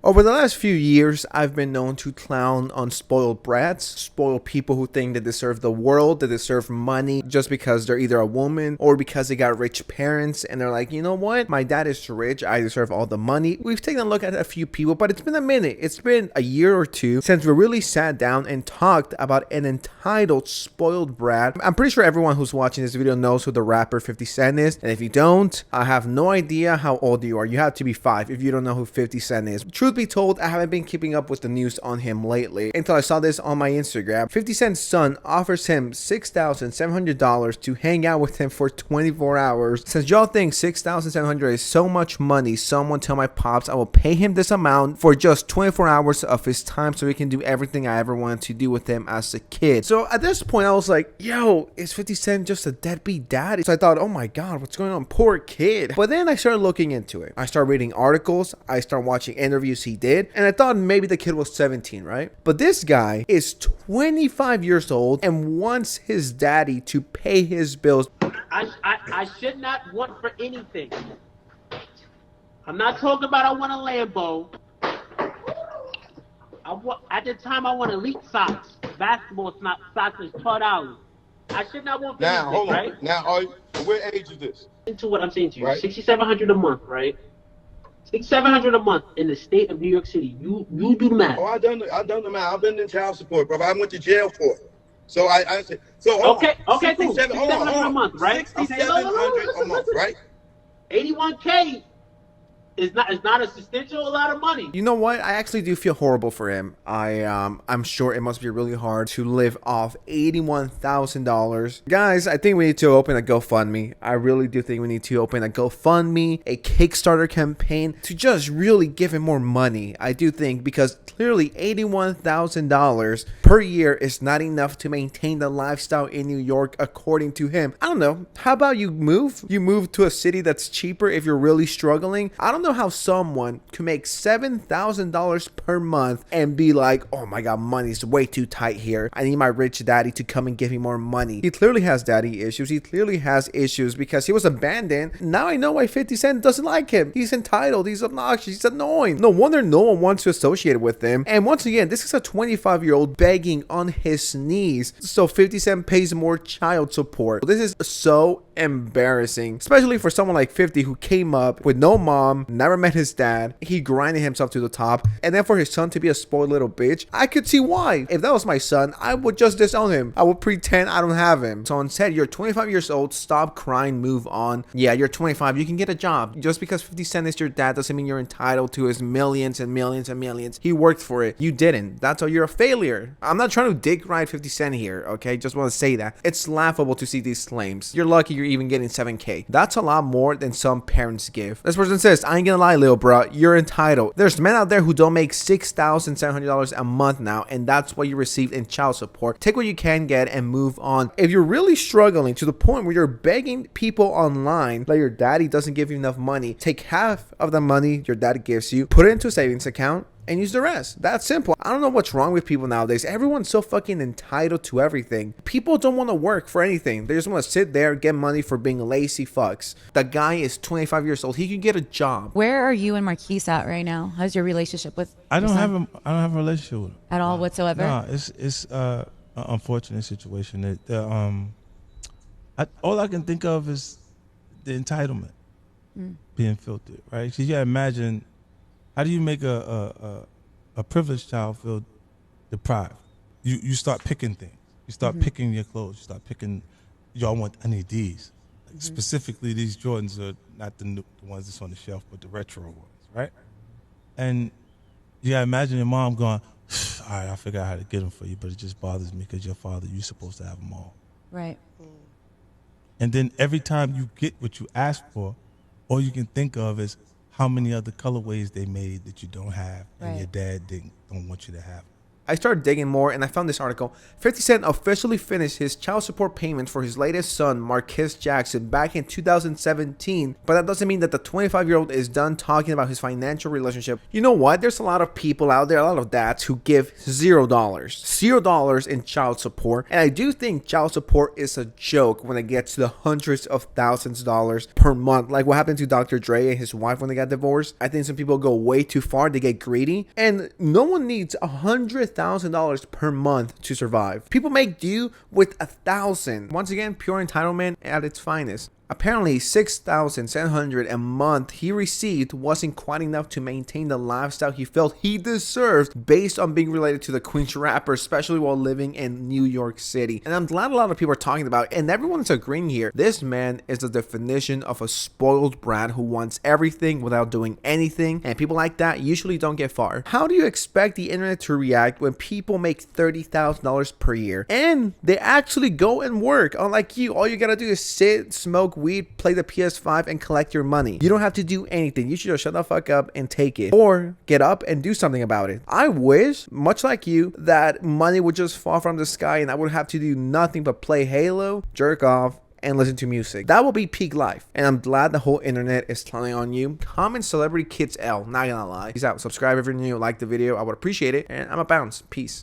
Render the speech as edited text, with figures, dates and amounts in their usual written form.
Over the last few years, I've been known to clown on spoiled brats, spoiled people who think they deserve the world, they deserve money just because they're either a woman or because they got rich parents and they're like, you know what, my dad is rich, I deserve all the money. We've taken a look at a few people, but it's been a minute. It's been a year or two since we really sat down and talked about an entitled spoiled brat. I'm pretty sure everyone who's watching this video knows who the rapper 50 Cent is, and if you don't, I have no idea how old you are. You have to be 5 if you don't know who 50 Cent is. Truth be told, I haven't been keeping up with the news on him lately until I saw this on my Instagram. 50 Cent's son offers him $6,700 to hang out with him for 24 hours. Since y'all think $6,700 is so much money, someone tell my pops I will pay him this amount for just 24 hours of his time so he can do everything I ever wanted to do with him as a kid. So at this point, I was like, yo, is 50 Cent just a deadbeat dad? So I thought, oh my God, what's going on? Poor kid. But then I started looking into it. I started reading articles. I started watching interviews he did. And I thought maybe the kid was 17, right? But this guy is 25 years old and wants his daddy to pay his bills. I should not want for anything. I'm not talking about I want a Lambo. At the time I want elite socks. Basketball socks is $12. I should not want for anything, hold on. right? Now, what age is this? Into what I'm saying to you, right? $6,700 a month, right? $6,700 a month in the state of New York City. You do the math. Oh, I done the math. I've been in child support, brother. I went to jail for it. So I said, so okay, cool. $6,700 a month, right? $6,700 a month, right? 81K is not a substantial amount of money. You know what? I actually do feel horrible for him. I'm sure it must be really hard to live off $81,000. Guys, I think we need to open a GoFundMe. I really do think we need to open a GoFundMe, a Kickstarter campaign to just really give him more money. I do think because clearly $81,000 per year is not enough to maintain the lifestyle in New York according to him. I don't know. How about you move? You move to a city that's cheaper if you're really struggling. I don't know how someone could make $7,000 per month and be like, oh my God, money's way too tight here. I need my rich daddy to come and give me more money. He clearly has daddy issues. He clearly has issues because he was abandoned. Now I know why 50 Cent doesn't like him. He's entitled. He's obnoxious. He's annoying. No wonder no one wants to associate with him. And once again, this is a 25-year-old begging on his knees so 50 Cent pays more child support. This is so embarrassing, especially for someone like 50 who came up with no mom, never met his dad. He grinded himself to the top, and then for his son to be a spoiled little bitch, I could see why. If that was my son, I would just disown him. I would pretend I don't have him. So instead, you're 25 years old, stop crying, move on. Yeah, you're 25, you can get a job. Just because 50 Cent is your dad doesn't mean you're entitled to his millions and millions and millions. He worked for it. You didn't. That's why you're a failure. I'm not trying to dick ride 50 Cent here, okay? Just want to say that. It's laughable to see these claims. You're lucky you're even getting 7K. That's a lot more than some parents give. This person says, I ain't gonna lie, little bro, you're entitled. There's men out there who don't make $6,700 a month now, and that's what you receive in child support. Take what you can get and move on. If you're really struggling to the point where you're begging people online that your daddy doesn't give you enough money, take half of the money your daddy gives you, put it into a savings account, and use the rest. That's simple. I don't know what's wrong with people nowadays. Everyone's so fucking entitled to everything. People don't want to work for anything. They just want to sit there, get money for being lazy fucks. The guy is 25 years old. He can get a job. Where are you and Marquise at right now? How's your relationship with? I don't have a relationship with him at all whatsoever. No, it's an unfortunate situation. All I can think of is the entitlement being filtered, right? So you gotta imagine. How do you make a privileged child feel deprived? You start picking things. You start picking your clothes. You start picking, I need these. Like specifically, these Jordans are not the ones that's on the shelf, but the retro ones, right? And you gotta imagine your mom going, all right, I figure out how to get them for you, but it just bothers me because your father, you're supposed to have them all. Right. And then every time you get what you ask for, all you can think of is, how many other colorways they made that you don't have and your dad don't want you to have. I started digging more and I found this article. 50 Cent officially finished his child support payments for his latest son, Marquise Jackson, back in 2017. But that doesn't mean that the 25-year-old is done talking about his financial relationship. You know what? There's a lot of people out there, a lot of dads who give $0 in child support. And I do think child support is a joke when it gets to the hundreds of thousands of dollars per month. Like what happened to Dr. Dre and his wife when they got divorced. I think some people go way too far. They get greedy. And no one needs $100,000 per month to survive. People make do with $1,000. Once again, pure entitlement at its finest. Apparently, $6,700 a month he received wasn't quite enough to maintain the lifestyle he felt he deserved based on being related to the Queens rapper, especially while living in New York City. And I'm glad a lot of people are talking about it, and everyone's agreeing here. This man is the definition of a spoiled brat who wants everything without doing anything, and people like that usually don't get far. How do you expect the internet to react when people make $30,000 per year and they actually go and work? Unlike you, all you gotta do is sit, smoke weed, play the PS5, and collect your money. You don't have to do anything. You should just shut the fuck up and take it, or get up and do something about it. I wish, much like you, that money would just fall from the sky and I would have to do nothing but play Halo, jerk off, and listen to music. That will be peak life. And I'm glad the whole internet is telling on you. Comment Celebrity Kids L, not gonna lie. Peace out. Subscribe if you're new. Like the video. I would appreciate it. And I'm a bounce. Peace.